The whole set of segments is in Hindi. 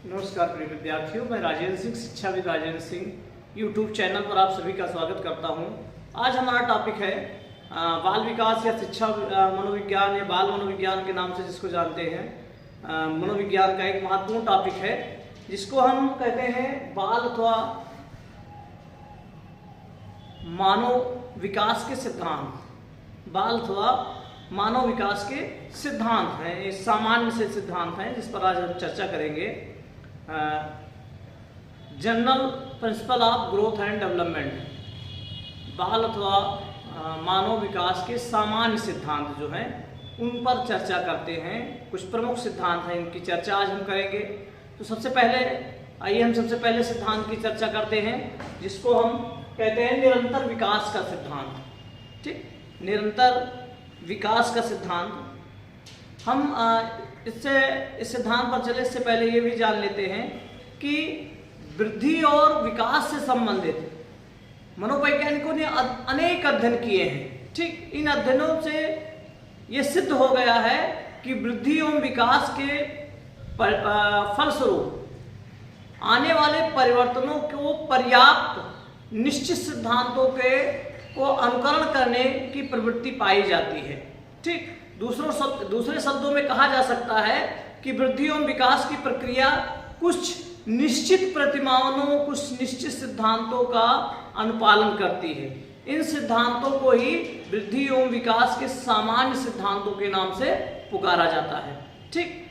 नमस्कार प्रिय विद्यार्थियों, मैं राजेंद्र सिंह, शिक्षाविद राजेंद्र सिंह यूट्यूब चैनल पर आप सभी का स्वागत करता हूं। आज हमारा टॉपिक है बाल विकास या शिक्षा मनोविज्ञान या बाल मनोविज्ञान के नाम से जिसको जानते हैं। मनोविज्ञान का एक महत्वपूर्ण टॉपिक है जिसको हम कहते हैं बाल अथवा मानव विकास के सिद्धांत। बाल अथवा मानव विकास के सिद्धांत हैं, ये सामान्य से सिद्धांत हैं जिस पर आज हम चर्चा करेंगे। General principle of growth and development, बाल अथवा मानव विकास के सामान्य सिद्धांत जो हैं उन पर चर्चा करते हैं। कुछ प्रमुख सिद्धांत हैं, इनकी चर्चा आज हम करेंगे। तो सबसे पहले आइए हम सबसे पहले सिद्धांत की चर्चा करते हैं जिसको हम कहते हैं निरंतर विकास का सिद्धांत। ठीक, निरंतर विकास का सिद्धांत। हम इस सिद्धांत पर चले इससे पहले ये भी जान लेते हैं कि वृद्धि और विकास से संबंधित मनोवैज्ञानिकों ने अनेक अध्ययन किए हैं। ठीक, इन अध्ययनों से ये सिद्ध हो गया है कि वृद्धि एवं विकास के फलस्वरूप आने वाले परिवर्तनों को पर्याप्त निश्चित सिद्धांतों को अनुकरण करने की प्रवृत्ति पाई जाती है। ठीक, दूसरे शब्दों में कहा जा सकता है कि वृद्धि एवं विकास की प्रक्रिया कुछ निश्चित प्रतिमानों, कुछ निश्चित सिद्धांतों का अनुपालन करती है। इन सिद्धांतों को ही वृद्धि एवं विकास के सामान्य सिद्धांतों के नाम से पुकारा जाता है। ठीक,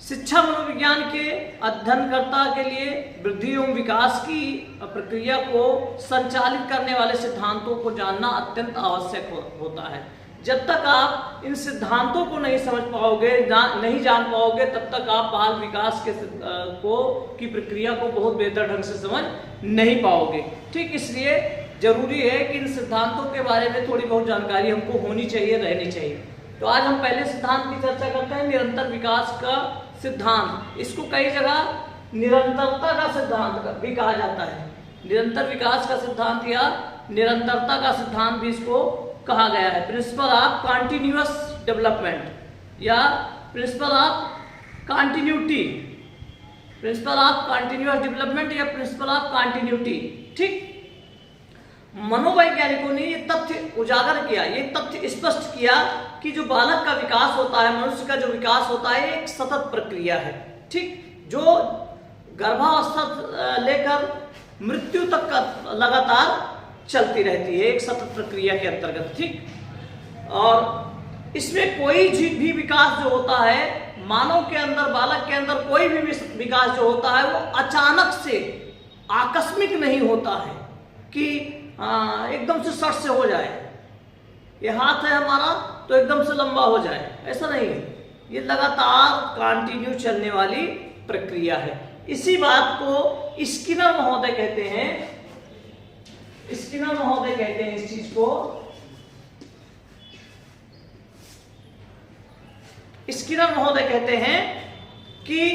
शिक्षा मनोविज्ञान के अध्ययनकर्ता के लिए वृद्धि एवं विकास की प्रक्रिया को संचालित करने वाले सिद्धांतों को जानना अत्यंत आवश्यक होता है। जब तक आप इन सिद्धांतों को नहीं समझ पाओगे, नहीं जान पाओगे, तब तक आप बाल विकास की प्रक्रिया को बहुत बेहतर ढंग से समझ नहीं पाओगे। ठीक, इसलिए जरूरी है कि इन सिद्धांतों के बारे में थोड़ी बहुत जानकारी हमको होनी चाहिए, रहनी चाहिए। तो आज हम पहले सिद्धांत की चर्चा करते हैं, निरंतर विकास का सिद्धांत। इसको कई जगह निरंतरता का सिद्धांत भी कहा जाता है। निरंतर विकास का सिद्धांत या निरंतरता का सिद्धांत भी इसको कहा गया है। प्रिंसिपल ऑफ कॉन्टिन्यूअस डेवलपमेंट या principle of continuity, principle of continuous development या प्रिंसिपल ऑफ कॉन्टिन्यूटी। ठीक, मनोवैज्ञानिकों ने ये तथ्य उजागर किया, ये तथ्य स्पष्ट किया कि जो बालक का विकास होता है, मनुष्य का जो विकास होता है, एक सतत प्रक्रिया है। ठीक, जो गर्भावस्था लेकर मृत्यु तक का लगातार चलती रहती है, एक सतत प्रक्रिया के अंतर्गत। ठीक, और इसमें कोई भी विकास जो होता है मानव के अंदर, बालक के अंदर कोई भी विकास जो होता है वो अचानक से, आकस्मिक नहीं होता है कि एकदम से सट से हो जाए। ये हाथ है हमारा तो एकदम से लंबा हो जाए, ऐसा नहीं है। ये लगातार कंटिन्यू चलने वाली प्रक्रिया है। इसी बात को स्किनर महोदय कहते हैं। स्किनर महोदय कहते हैं इस चीज को, स्किनर महोदय कहते हैं कि,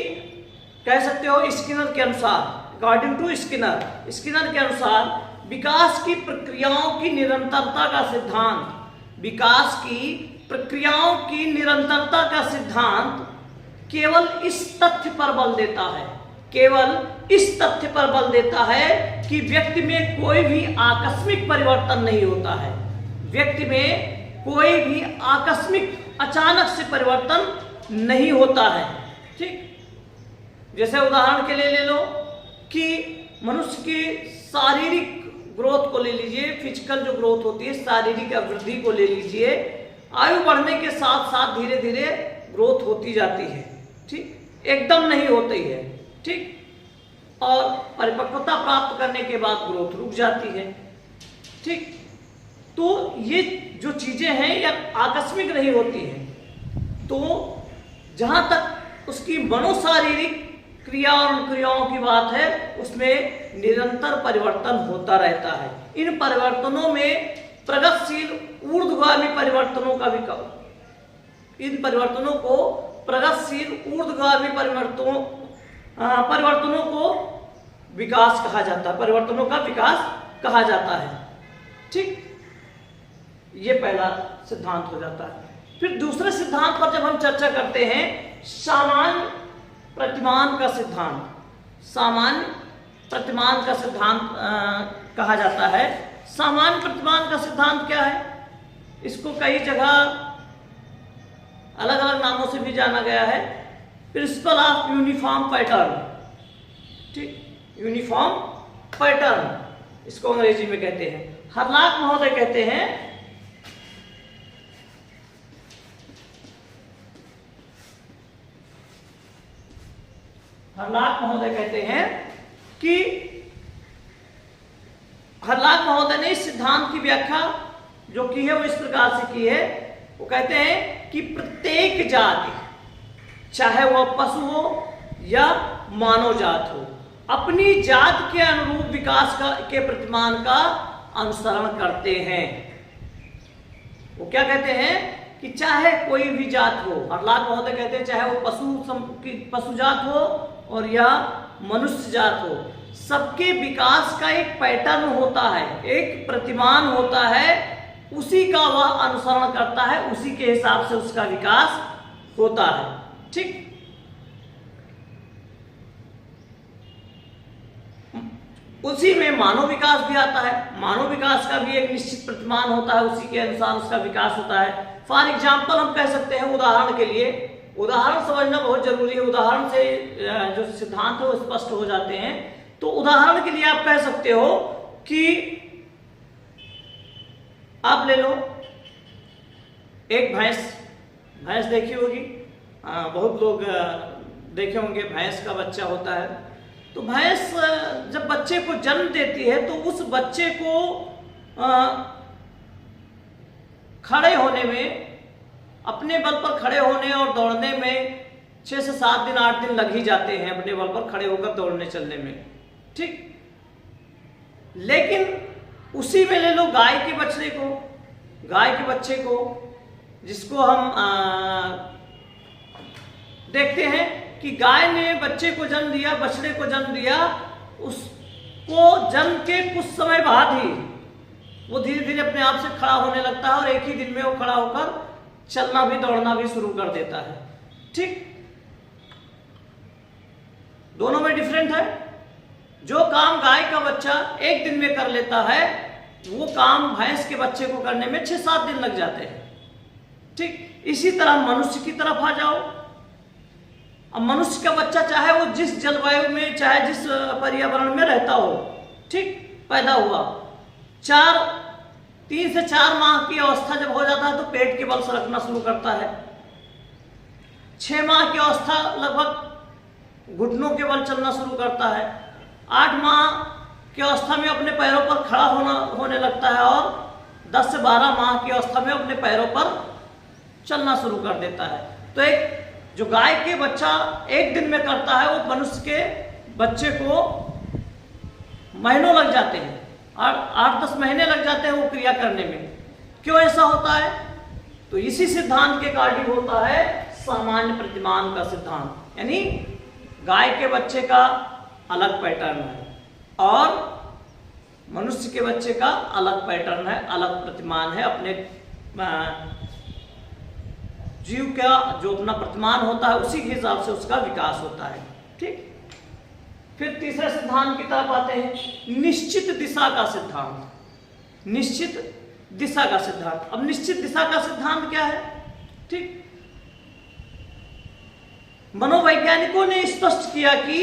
कह सकते हो स्किनर के अनुसार, अकॉर्डिंग टू स्किनर, स्किनर के अनुसार विकास की प्रक्रियाओं की निरंतरता का सिद्धांत, विकास की प्रक्रियाओं की निरंतरता का सिद्धांत केवल इस तथ्य पर बल देता है, केवल इस तथ्य पर बल देता है कि व्यक्ति में कोई भी आकस्मिक परिवर्तन नहीं होता है। व्यक्ति में कोई भी आकस्मिक, अचानक से परिवर्तन नहीं होता है। ठीक, जैसे उदाहरण के लिए ले लो कि मनुष्य की शारीरिक ग्रोथ को ले लीजिए, फिजिकल जो ग्रोथ होती है, शारीरिक वृद्धि को ले लीजिए। आयु बढ़ने के साथ साथ धीरे धीरे ग्रोथ होती जाती है। ठीक, एकदम नहीं होती है। ठीक, और परिपक्वता प्राप्त करने के बाद ग्रोथ रुक जाती है। ठीक, तो ये जो चीजें हैं ये आकस्मिक नहीं होती हैं। तो जहां तक उसकी मनोशारीरिक क्रिया और क्रियाओं की बात है, उसमें निरंतर परिवर्तन होता रहता है। इन परिवर्तनों में प्रगतिशील ऊर्ध्वगामी परिवर्तनों का विकास, इन परिवर्तनों को प्रगतिशील ऊर्ध्वगामी परिवर्तनों को विकास कहा जाता है, परिवर्तनों का विकास कहा जाता है। ठीक, ये पहला सिद्धांत हो जाता है। फिर दूसरे सिद्धांत पर जब हम चर्चा करते हैं, सामान्य प्रतिमान का सिद्धांत, सामान्य प्रतिमान का सिद्धांत कहा जाता है। सामान्य प्रतिमान का सिद्धांत क्या है? इसको कई जगह अलग अलग नामों से भी जाना गया है। प्रिंसिपल ऑफ यूनिफॉर्म पैटर्न, ठीक, यूनिफॉर्म पैटर्न इसको अंग्रेजी में कहते हैं। हर्लॉक महोदय कहते हैं कि हर्लॉक महोदय ने इस सिद्धांत की व्याख्या जो की है वो इस प्रकार से की है। वो कहते हैं कि प्रत्येक जाति, चाहे वह पशु हो या मानव जात हो, अपनी जात के अनुरूप विकास के प्रतिमान का अनुसरण करते हैं। वो क्या कहते हैं कि चाहे कोई भी जात हो, हर्लॉक महोदय कहते हैं चाहे वो पशु जात हो और या मनुष्य जात हो, सबके विकास का एक पैटर्न होता है, एक प्रतिमान होता है, उसी का वह अनुसरण करता है, उसी के हिसाब से उसका विकास होता है। ठीक, उसी में मानव विकास भी आता है। मानव विकास का भी एक निश्चित प्रतिमान होता है, उसी के अनुसार उसका विकास होता है। फॉर एग्जाम्पल हम कह सकते हैं, उदाहरण के लिए, उदाहरण समझना बहुत जरूरी है, उदाहरण से जो सिद्धांत है वो स्पष्ट हो जाते हैं। तो उदाहरण के लिए आप कह सकते हो कि आप ले लो एक भैंस देखी होगी, बहुत लोग देखे होंगे, भैंस का बच्चा होता है। तो भैंस जब बच्चे को जन्म देती है तो उस बच्चे को खड़े होने में, अपने बल पर खड़े होने और दौड़ने में 6 से 7 दिन 8 दिन लग ही जाते हैं, अपने बल पर खड़े होकर दौड़ने चलने में। ठीक, लेकिन उसी में ले लो गाय के बच्चे को, जिसको हम देखते हैं कि गाय ने बच्चे को जन्म दिया, बछड़े को जन्म दिया, उसको जन्म के कुछ समय बाद ही वो धीरे धीरे अपने आप से खड़ा होने लगता है और एक ही दिन में वो खड़ा होकर चलना भी दौड़ना भी शुरू कर देता है। ठीक, दोनों में डिफरेंट है। जो काम गाय का बच्चा एक दिन में कर लेता है, वो काम भैंस के बच्चे को करने में 6-7 दिन लग जाते हैं। ठीक, इसी तरह मनुष्य की तरफ आ जाओ। अब मनुष्य का बच्चा चाहे वो जिस जलवायु में, चाहे जिस पर्यावरण में रहता हो, ठीक, पैदा हुआ, 3 से 4 माह की अवस्था जब हो जाता है तो पेट के बल सरकना शुरू करता है। 6 माह की अवस्था लगभग घुटनों के बल चलना शुरू करता है। 8 माह की अवस्था में अपने पैरों पर खड़ा होने लगता है और 10 से 12 माह की अवस्था में अपने पैरों पर चलना शुरू कर देता है। तो एक जो गाय के बच्चा एक दिन में करता है, वो मनुष्य के बच्चे को महीनों लग जाते हैं, 8-10 महीने लग जाते हैं वो क्रिया करने में। क्यों ऐसा होता है? तो इसी सिद्धांत के अकॉर्डिंग होता है सामान्य प्रतिमान का सिद्धांत। यानी गाय के बच्चे का अलग पैटर्न है और मनुष्य के बच्चे का अलग पैटर्न है, अलग प्रतिमान है। अपने जीव का जो अपना प्रतिमान होता है उसी के हिसाब से उसका विकास होता है। ठीक, फिर तीसरे सिद्धांत की तरफ आते हैं, निश्चित दिशा का सिद्धांत। निश्चित दिशा का सिद्धांत, अब निश्चित दिशा का सिद्धांत क्या है? ठीक, मनोवैज्ञानिकों ने स्पष्ट किया कि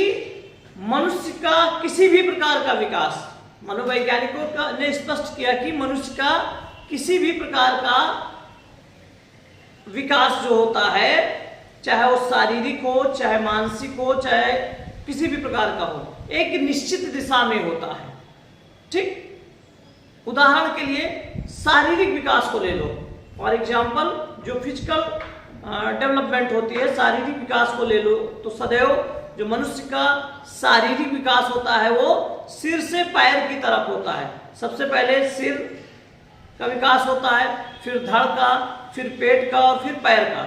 मनुष्य का किसी भी प्रकार का विकास, मनोवैज्ञानिकों ने स्पष्ट किया कि मनुष्य का किसी भी प्रकार का विकास जो होता है, चाहे वो शारीरिक हो, चाहे मानसिक हो, चाहे किसी भी प्रकार का हो, एक निश्चित दिशा में होता है। ठीक, उदाहरण के लिए शारीरिक विकास को ले लो। फॉर एग्जाम्पल जो फिजिकल डेवलपमेंट होती है, शारीरिक विकास को ले लो, तो सदैव जो मनुष्य का शारीरिक विकास होता है वो सिर से पैर की तरफ होता है। सबसे पहले सिर का विकास होता है, फिर धड़ का, फिर पेट का और फिर पैर का,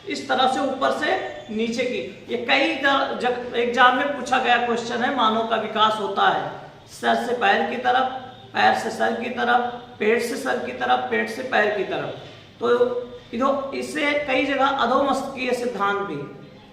इस तरह से ऊपर से नीचे की। ये कई एग्जाम में पूछा गया क्वेश्चन है। मानव का विकास होता है सर से पैर की तरफ, पैर से सर की तरफ, पेट से सर की तरफ, पेट से पैर की तरफ। तो इसे कई जगह अधोमस्तकीय सिद्धांत भी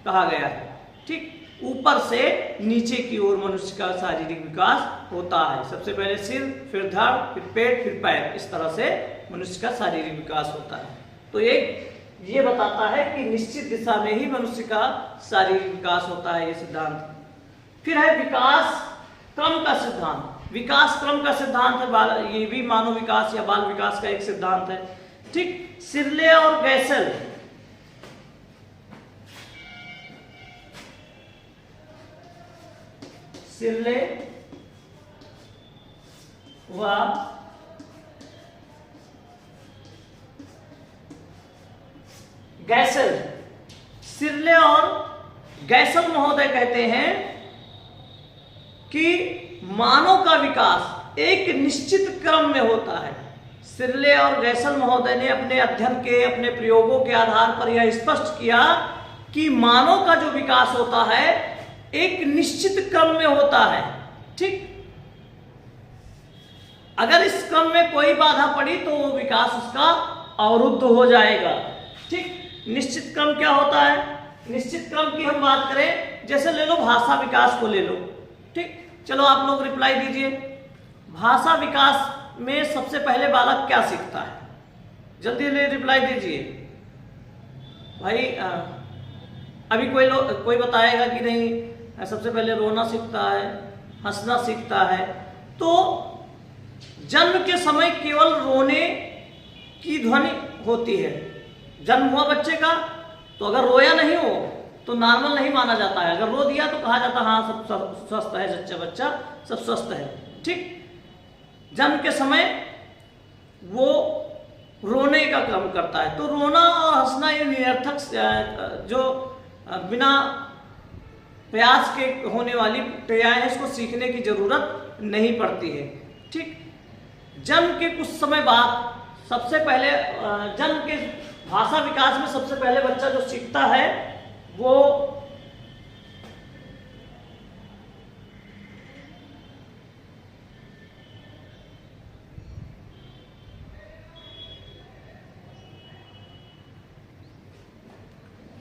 कहा गया है। ठीक, ऊपर से नीचे की ओर मनुष्य का शारीरिक विकास होता है। सबसे पहले सिर, फिर धड़, फिर पेट, फिर पैर, इस तरह से मनुष्य का शारीरिक विकास होता है। तो ये बताता है कि निश्चित दिशा में ही मनुष्य का शारीरिक विकास होता है, ये सिद्धांत। फिर है विकास क्रम का सिद्धांत। विकास क्रम का सिद्धांत है, ये भी मानव विकास या बाल विकास का एक सिद्धांत है। ठीक, सिरले और गैसल सिरले व गैसल, सिरले और गैसल महोदय कहते हैं कि मानव का विकास एक निश्चित क्रम में होता है। सिरले और गैसल महोदय ने अपने अध्ययन के, अपने प्रयोगों के आधार पर यह स्पष्ट किया कि मानव का जो विकास होता है एक निश्चित क्रम में होता है। ठीक, अगर इस क्रम में कोई बाधा पड़ी तो वो विकास उसका अवरुद्ध हो जाएगा। ठीक, निश्चित क्रम क्या होता है? निश्चित क्रम की हम बात करें, जैसे ले लो भाषा विकास को ले लो। ठीक, चलो आप लोग रिप्लाई दीजिए। भाषा विकास में सबसे पहले बालक क्या सीखता है? जल्दी रिप्लाई दीजिए भाई। अभी कोई बताएगा कि नहीं, सबसे पहले रोना सीखता है, हंसना सीखता है। तो जन्म के समय केवल रोने की ध्वनि होती है। जन्म हुआ बच्चे का, तो अगर रोया नहीं हो तो नॉर्मल नहीं माना जाता है। अगर रो दिया तो कहा जाता है हाँ सब स्वस्थ है, बच्चा सब स्वस्थ है। ठीक, जन्म के समय वो रोने का काम करता है। तो रोना और हंसना ये निरर्थक जो बिना प्रयास के होने वाली क्रियाएं हैं, इसको सीखने की जरूरत नहीं पड़ती है। ठीक, जन्म के कुछ समय बाद सबसे पहले जन्म के भाषा विकास में सबसे पहले बच्चा जो सीखता है वो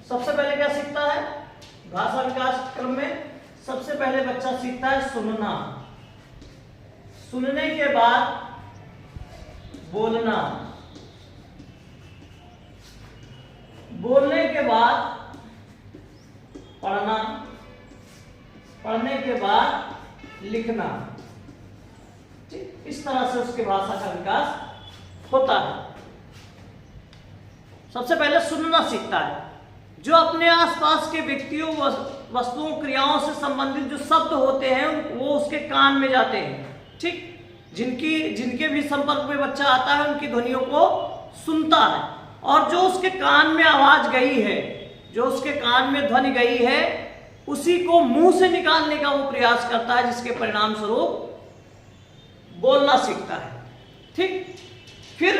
सबसे पहले क्या सीखता है? भाषा विकास क्रम में सबसे पहले बच्चा सीखता है सुनना। सुनने के बाद बोलना, बोलने के बाद पढ़ना, पढ़ने के बाद लिखना। ठीक, इस तरह से उसके भाषा का विकास होता है। सबसे पहले सुनना सीखता है। जो अपने आसपास के व्यक्तियों, वस्तुओं, क्रियाओं से संबंधित जो शब्द होते हैं वो उसके कान में जाते हैं। ठीक, जिनके भी संपर्क में बच्चा आता है उनकी ध्वनियों को सुनता है, और जो उसके कान में आवाज गई है, जो उसके कान में ध्वनि गई है, उसी को मुंह से निकालने का वो प्रयास करता है, जिसके परिणाम स्वरूप बोलना सीखता है। ठीक, फिर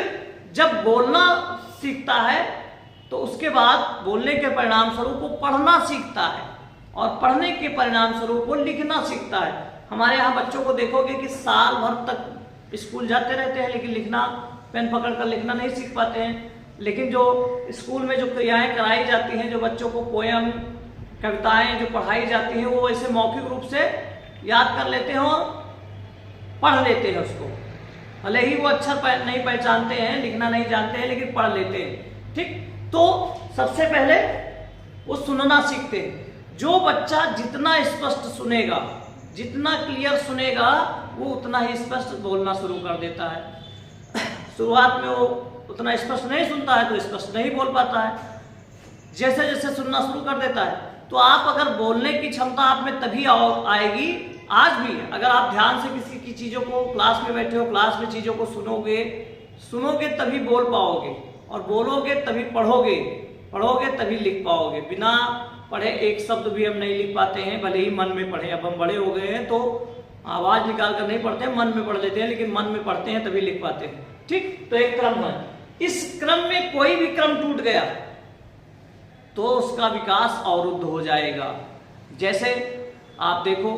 जब बोलना सीखता है तो उसके बाद बोलने के परिणाम स्वरूप वो पढ़ना सीखता है, और पढ़ने के परिणाम स्वरूप वो लिखना सीखता है। हमारे यहाँ बच्चों को देखोगे कि साल भर तक स्कूल जाते रहते हैं, लेकिन लिखना, पेन पकड़कर लिखना नहीं सीख पाते हैं। लेकिन जो स्कूल में जो क्रियाएं कराई जाती हैं, जो बच्चों को पोयम, कविताएं जो पढ़ाई जाती हैं, वो ऐसे मौखिक रूप से याद कर लेते हैं और पढ़ लेते हैं उसको। भले ही वो अक्षर नहीं पहचानते हैं, लिखना नहीं जानते हैं, लेकिन पढ़ लेते हैं। ठीक, तो सबसे पहले वो सुनना सीखते हैं। जो बच्चा जितना स्पष्ट सुनेगा, जितना क्लियर सुनेगा, वो उतना ही स्पष्ट बोलना शुरू कर देता है। शुरुआत में वो उतना स्पष्ट नहीं सुनता है तो स्पष्ट नहीं बोल पाता है। जैसे जैसे सुनना शुरू कर देता है, तो आप अगर बोलने की क्षमता आप में तभी आएगी। आज भी अगर आप ध्यान से किसी की चीज़ों को, क्लास में बैठे हो, क्लास में चीज़ों को सुनोगे तभी बोल पाओगे, और बोलोगे तभी पढ़ोगे, पढ़ोगे तभी लिख पाओगे। बिना पढ़े एक शब्द भी हम नहीं लिख पाते हैं, भले ही मन में पढ़े। अब हम बड़े हो गए हैं तो आवाज़ निकाल कर नहीं पढ़ते हैं, मन में पढ़ लेते हैं, लेकिन मन में पढ़ते हैं तभी लिख पाते हैं। ठीक, तो एक क्रम है। इस क्रम में कोई भी क्रम टूट गया तो उसका विकास अवरुद्ध हो जाएगा। जैसे आप देखो,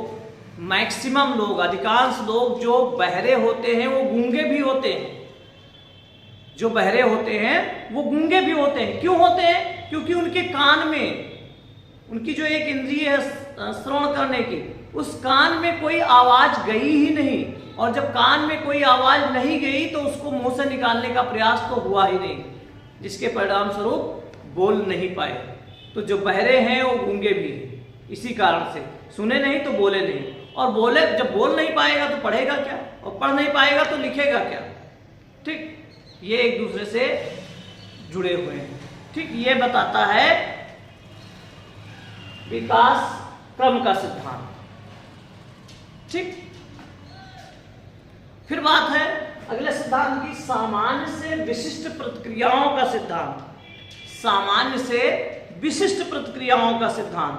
मैक्सिमम लोग, अधिकांश लोग जो बहरे होते हैं वो गूंगे भी होते हैं। जो बहरे होते हैं वो गूंगे भी होते हैं। क्यों होते हैं? क्योंकि उनके कान में, उनकी जो एक इंद्रिय है श्रवण करने की, उस कान में कोई आवाज गई ही नहीं, और जब कान में कोई आवाज नहीं गई तो उसको मुंह से निकालने का प्रयास तो हुआ ही नहीं, जिसके परिणाम स्वरूप बोल नहीं पाए। तो जो बहरे हैं वो गूंगे भी हैं, इसी कारण से सुने नहीं तो बोले नहीं, और बोले जब बोल नहीं पाएगा तो पढ़ेगा क्या, और पढ़ नहीं पाएगा तो लिखेगा क्या। ठीक, ये एक दूसरे से जुड़े हुए हैं। ठीक, ये बताता है विकास क्रम का सिद्धांत। ठीक, फिर बात है अगले सिद्धांत की, सामान्य से विशिष्ट प्रतिक्रियाओं का सिद्धांत। सामान्य से विशिष्ट प्रतिक्रियाओं का सिद्धांत।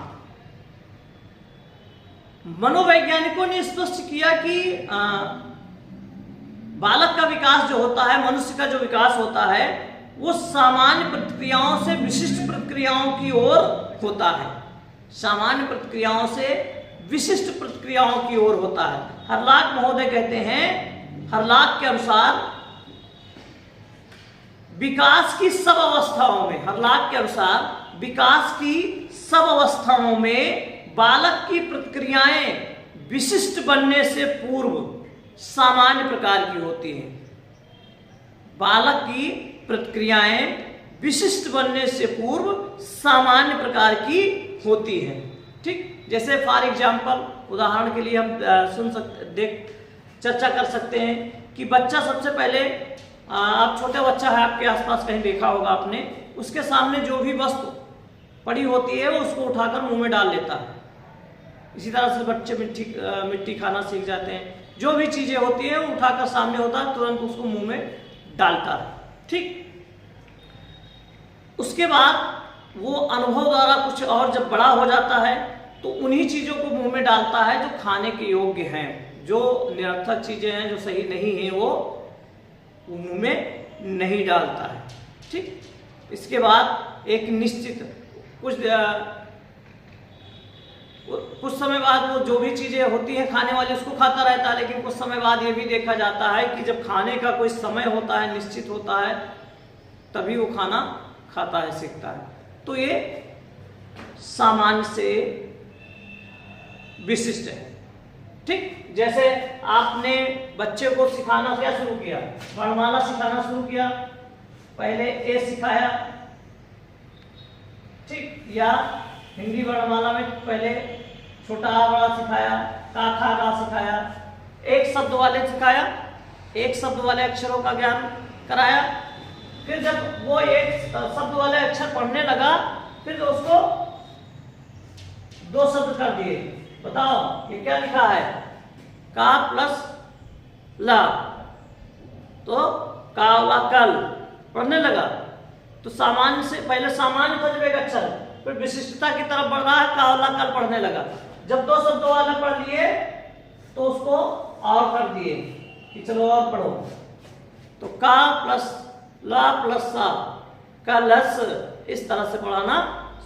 मनोवैज्ञानिकों ने स्पष्ट किया कि बालक का विकास जो होता है, मनुष्य का जो विकास होता है, वो सामान्य प्रतिक्रियाओं से विशिष्ट प्रतिक्रियाओं की ओर होता है। सामान्य प्रतिक्रियाओं से विशिष्ट प्रतिक्रियाओं की ओर होता है। हरलाक महोदय कहते हैं, हरलाक के अनुसार विकास की सब अवस्थाओं में, हरलाक के अनुसार विकास की सब अवस्थाओं में बालक की प्रतिक्रियाएं विशिष्ट बनने से पूर्व सामान्य प्रकार की होती हैं। बालक की प्रतिक्रियाएं विशिष्ट बनने से पूर्व सामान्य प्रकार की होती हैं। ठीक, जैसे फॉर एग्जाम्पल, उदाहरण के लिए हम चर्चा कर सकते हैं कि बच्चा सबसे पहले, आप छोटा बच्चा है, आपके आसपास कहीं देखा होगा आपने, उसके सामने जो भी वस्तु पड़ी होती है वो उसको उठाकर मुंह में डाल लेता है। इसी तरह से बच्चे मिट्टी खाना सीख जाते हैं। जो भी चीजें होती है वो उठाकर सामने होता है, तुरंत उसको मुंह में डालता है। ठीक, उसके बाद वो अनुभव द्वारा कुछ और जब बड़ा हो जाता है तो उन्हीं चीजों को मुंह में डालता है जो खाने के योग्य हैं। जो निरर्थक चीजें हैं, जो सही नहीं है, वो मुंह में नहीं डालता है। ठीक, इसके बाद एक निश्चित कुछ समय बाद वो जो भी चीजें होती हैं खाने वाली उसको खाता रहता है, लेकिन कुछ समय बाद ये भी देखा जाता है कि जब खाने का कोई समय होता है, निश्चित होता है, तभी वो खाना खाता है, सीखता है। तो ये सामान्य से विशिष्ट है। ठीक, जैसे आपने बच्चे को सिखाना क्या शुरू किया, वर्णमाला सिखाना शुरू किया, पहले ए सिखाया, ठीक, या हिंदी वर्णमाला में पहले छोटा आ बड़ा सिखाया, का खा गा सिखाया, एक शब्द वाले सिखाया, एक शब्द वाले अक्षरों का ज्ञान कराया। फिर जब वो एक शब्द वाले अक्षर पढ़ने लगा, फिर उसको दो शब्द कर दिए। बताओ ये क्या लिखा है, का प्लस ला, तो का ला कल पढ़ने लगा। तो सामान्य से पहले सामान्य था जब एक अक्षर, फिर विशिष्टता की तरफ बढ़ रहा है, का ला कल पढ़ने लगा। जब दो शब्द वाले पढ़ लिए तो उसको और कर दिए कि चलो और पढ़ो, तो का प्लस ला प्लस सा, का लस, इस तरह से पढ़ाना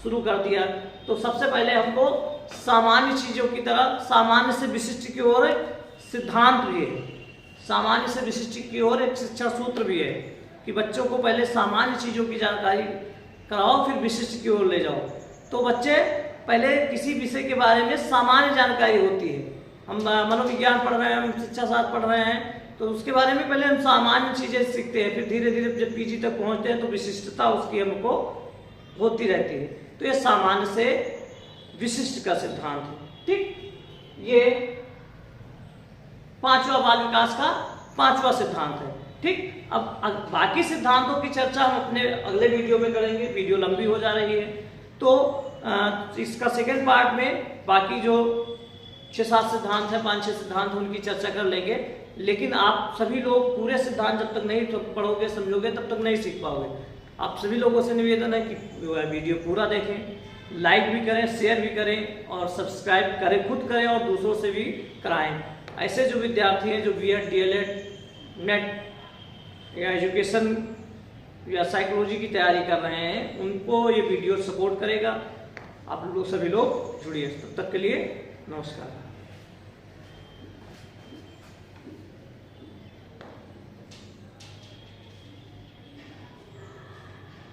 शुरू कर दिया। तो सबसे पहले हमको सामान्य चीजों की तरह, सामान्य से विशिष्ट की ओर सिद्धांत भी है, सामान्य से विशिष्ट की ओर एक शिक्षा सूत्र भी है कि बच्चों को पहले सामान्य चीजों की जानकारी कराओ, फिर विशिष्ट की ओर ले जाओ। तो बच्चे पहले किसी विषय के बारे में सामान्य जानकारी होती है, हम मनोविज्ञान पढ़ रहे हैं, हम शिक्षा शास्त्र पढ़ रहे हैं, तो उसके बारे में पहले हम सामान्य चीजें सीखते हैं, फिर धीरे धीरे जब पीजी तक पहुंचते हैं तो विशिष्टता उसकी हमको होती रहती है। तो ये सामान्य से विशिष्ट का सिद्धांत है। ठीक, ये पांचवा बाल विकास का पांचवा सिद्धांत है। ठीक, अब बाकी सिद्धांतों की चर्चा हम अपने अगले वीडियो में करेंगे, वीडियो लंबी हो जा रही है। तो इसका सेकेंड पार्ट में बाकी जो 6-7 सिद्धांत है, 5-6 सिद्धांत, उनकी चर्चा कर लेंगे। लेकिन आप सभी लोग पूरे सिद्धांत जब तक नहीं पढ़ोगे, समझोगे, तब तक नहीं सीख पाओगे। आप सभी लोगों से निवेदन है कि वीडियो पूरा देखें, लाइक भी करें, शेयर भी करें और सब्सक्राइब करें, खुद करें और दूसरों से भी कराएं। ऐसे जो विद्यार्थी हैं जो बीएड, डीएलएड, नेट या एजुकेशन या साइकोलॉजी की तैयारी कर रहे हैं, उनको ये वीडियो सपोर्ट करेगा। आप लोग सभी लोग जुड़िए। तब तक के लिए नमस्कार।